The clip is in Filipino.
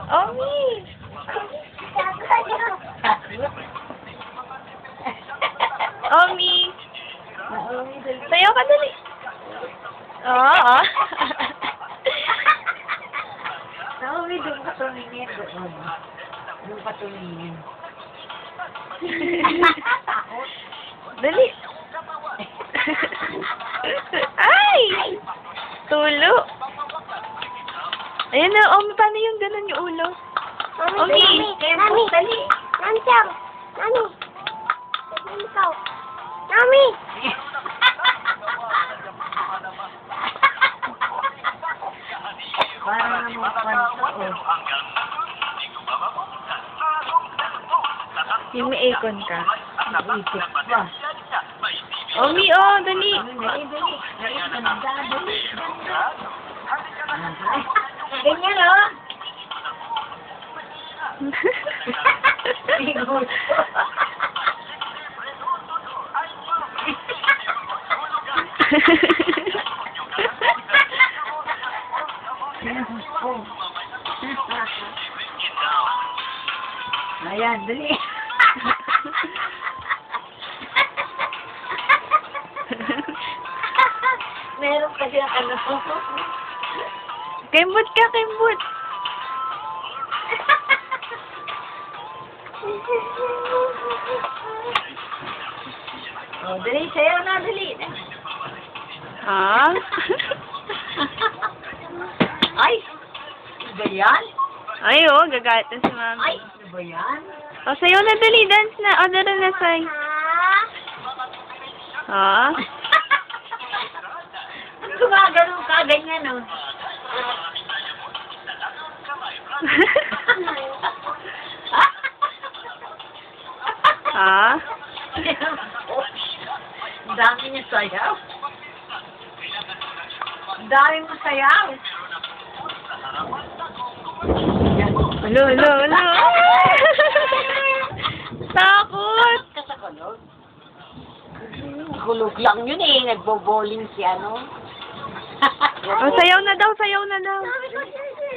Omi! Omi! Sayaw ka dali. Oo. Naomi, doon ka tumingin. Doon ka tumingin. Dali. Ay! Tulo. Ayan na, Omi, paano yung ganun yung ulo? Omi! Nami! Dali. Nami, Chang! Nami! Nami, ikaw! Nami! Parang naman kwanto. Yung may aircon ka. Naisip ba? Omi, oh, dali. Dali. Ganyan, oh! Ayan, dali. Meron pa siyang ano. Kembot ka, kembot. Oh, dali, sayo na, dali. Ha? Ay! Ano ba yan? Ay, oh, gagalit na si mami. Ay! Ano ba yan? O, sayo na, dali. Dance na. O, dara na, say. Ha? Gumagano ka, ganyan, oh. Ha? Ang dami niya sayaw. Ang dami mo sayaw. Alo, alo, alo. Takot. Ka sa kulog? Kulog lang yun eh. Nagbo-bowling si ano. O, sayaw na daw, sayaw na daw. Sabi ko,